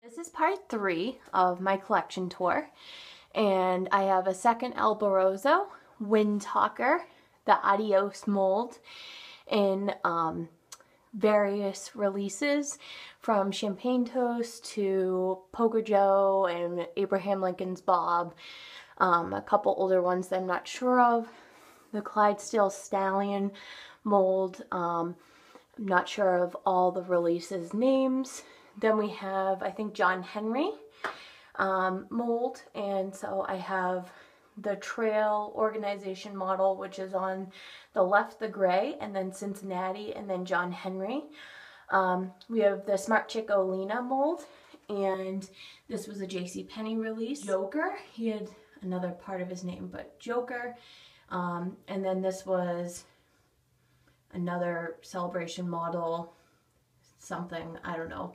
This is part 3 of my collection tour, and I have a second Alborozo, Windtalker, the Adios mold in various releases from Champagne Toast to Poker Joe and Abraham Lincoln's Bob, a couple older ones that I'm not sure of. The Clydesdale Stallion mold, I'm not sure of all the releases names. Then we have, I think, John Henry mold, and so I have the Trail organization model, which is on the left, the gray, and then Cincinnati, and then John Henry. We have the Smart Chick Olina mold, and this was a JCPenney release. Joker, he had another part of his name, but Joker. And then this was another Celebration model, something, I don't know.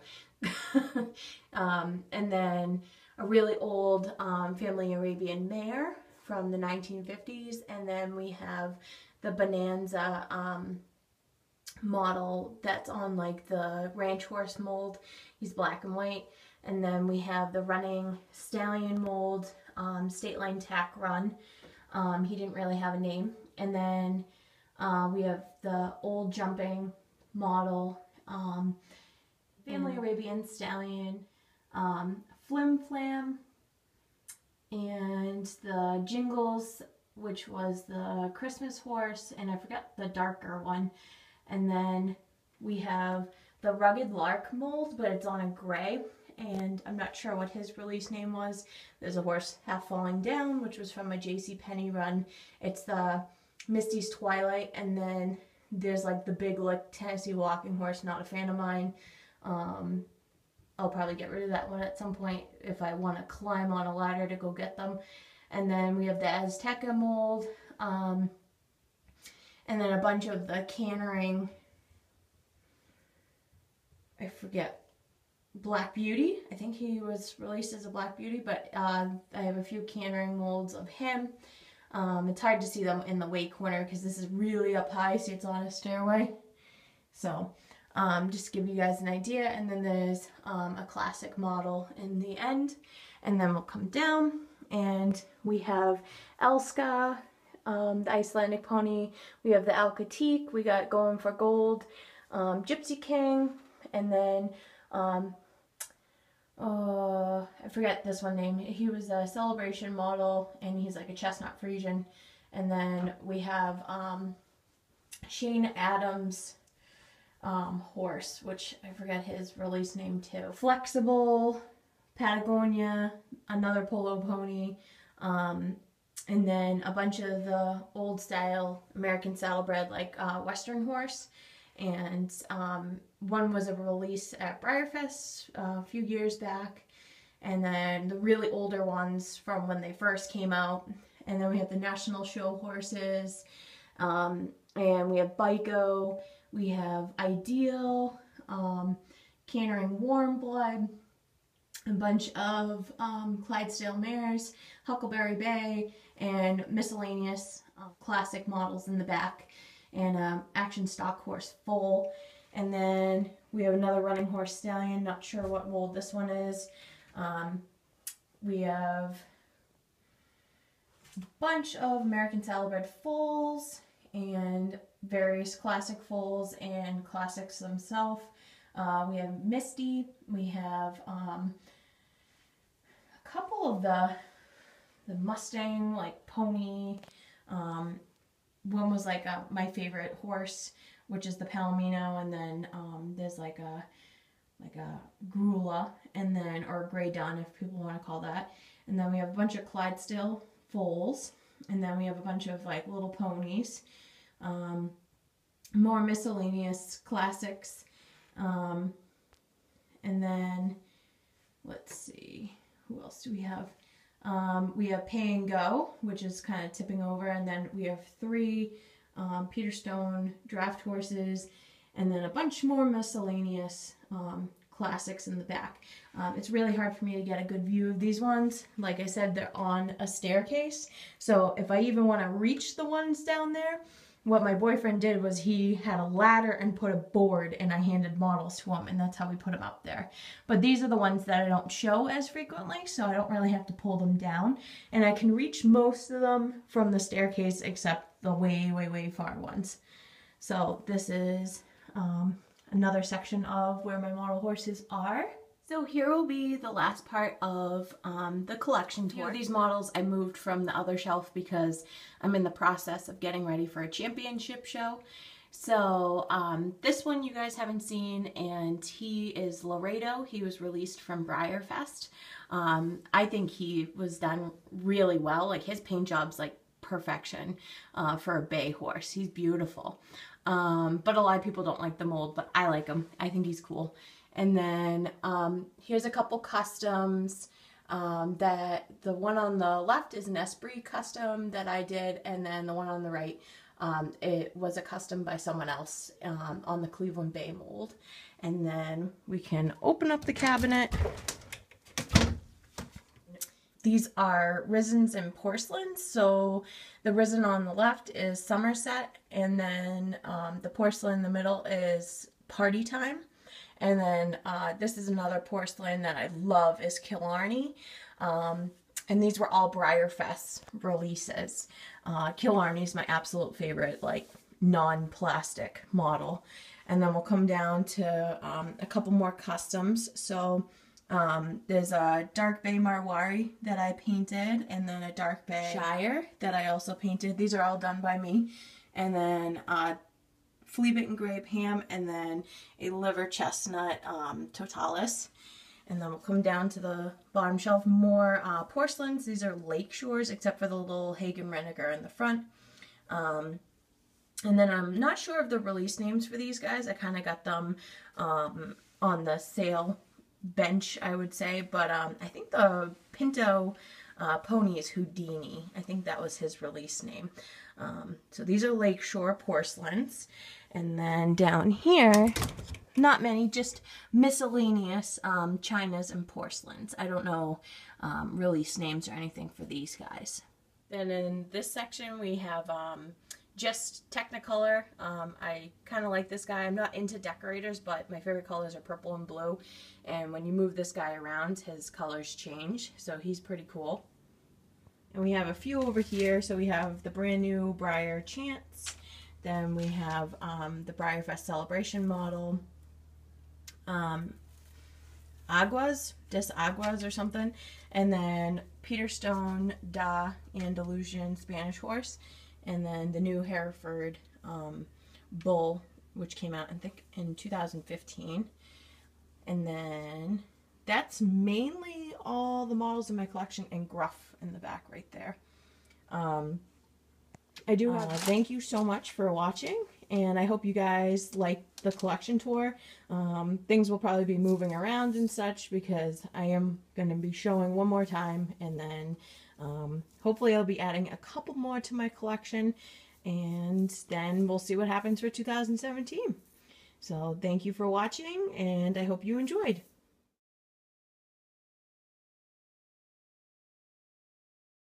And then a really old Family Arabian mare from the 1950s, and then we have the Bonanza model that's on like the ranch horse mold. He's black and white. And then we have the running stallion mold, State Line Tack Run. He didn't really have a name. And then we have the old jumping model, Family Arabian Stallion, Flim Flam, and the Jingles, which was the Christmas horse, and I forgot the darker one. And then we have the Rugged Lark mold, but it's on a gray, and I'm not sure what his release name was. There's a horse half falling down, which was from a JCPenney run. It's the Misty's Twilight, and then there's like the Big Lick Tennessee Walking Horse, not a fan of mine. I'll probably get rid of that one at some point if I want to climb on a ladder to go get them. And then we have the Azteca mold, and then a bunch of the Cannering, I forget, Black Beauty. I think he was released as a Black Beauty, but I have a few Cannering molds of him. It's hard to see them in the weight corner because this is really up high, see it's on a stairway. So just to give you guys an idea. And then there's a classic model in the end, and then we'll come down and we have Elska, the Icelandic pony. We have the Alcatique, we got Going for Gold, Gypsy King, and then I forget this one name. He was a Celebration model, and he's like a chestnut Friesian. And then we have Shane Adams horse, which I forget his release name too. Flexible, Patagonia, another polo pony, and then a bunch of the old style American saddlebred, like Western horse. And one was a release at Breyerfest a few years back, and then the really older ones from when they first came out. And then we have the National Show horses, and we have Biko, we have Ideal, Cannering Warm Blood, a bunch of Clydesdale mares, Huckleberry Bay, and miscellaneous classic models in the back, and Action Stock Horse Foal. And then we have another running horse stallion, not sure what mold this one is. We have a bunch of American Saddlebred foals and various classic foals and classics themselves. We have Misty, we have a couple of the Mustang, like pony. One was like my favorite horse, which is the Palomino, and then there's like a Grula, and then, or Grey Dun, if people want to call that. And then we have a bunch of Clydesdale foals, and then we have a bunch of like little ponies, more miscellaneous classics, and then let's see, who else do we have? We have Pay and Go, which is kind of tipping over, and then we have 3 Peter Stone draft horses, and then a bunch more miscellaneous classics in the back. It's really hard for me to get a good view of these ones. Like I said, they're on a staircase, so if I even want to reach the ones down there, what my boyfriend did was he had a ladder and put a board, and I handed models to him, and that's how we put them up there. But these are the ones that I don't show as frequently, so I don't really have to pull them down. And I can reach most of them from the staircase except the way, way, way far ones. So this is another section of where my model horses are. So here will be the last part of the collection tour. These models I moved from the other shelf because I'm in the process of getting ready for a championship show. So this one you guys haven't seen, and he is Laredo. He was released from BreyerFest. I think he was done really well. Like, his paint job's like perfection for a bay horse. He's beautiful. But a lot of people don't like the mold, but I like him. I think he's cool. And then here's a couple customs. That the one on the left is an Esprit custom that I did, and then the one on the right, it was a custom by someone else on the Cleveland Bay mold. And then we can open up the cabinet. These are Rizens and porcelains. So the Risen on the left is Somerset, and then the porcelain in the middle is Party Time. And then this is another porcelain that I love, is Killarney. And these were all BreyerFest releases. Killarney is my absolute favorite, like, non-plastic model. And then we'll come down to a couple more customs. So there's a Dark Bay Marwari that I painted, and then a Dark Bay Shire that I also painted. These are all done by me. And then flea bitten grape ham, and then a liver chestnut totalis. And then we'll come down to the bottom shelf, more porcelains. These are Lakeshores, except for the little Hagen Renegar in the front. And then I'm not sure of the release names for these guys. I kind of got them on the sale bench, I would say. But I think the Pinto pony is Houdini. I think that was his release name. So these are Lakeshore porcelains. And then down here, not many, just miscellaneous chinas and porcelains. I don't know release names or anything for these guys. Then in this section we have just Technicolor. I kind of like this guy. I'm not into decorators, but my favorite colors are purple and blue. And when you move this guy around, his colors change. So he's pretty cool. And we have a few over here. So we have the brand new Breyer Chance. Then we have the BreyerFest Celebration model. Aguas, Des Aguas or something. And then Peter Stone, Da Andalusian Spanish horse. And then the new Hereford Bull, which came out, I think, in 2015. And then that's mainly all the models in my collection, and Gruff in the back right there. I do have thank you so much for watching, and I hope you guys like the collection tour. Things will probably be moving around and such because I am going to be showing one more time, and then hopefully I'll be adding a couple more to my collection, and then we'll see what happens for 2017. So thank you for watching, and I hope you enjoyed.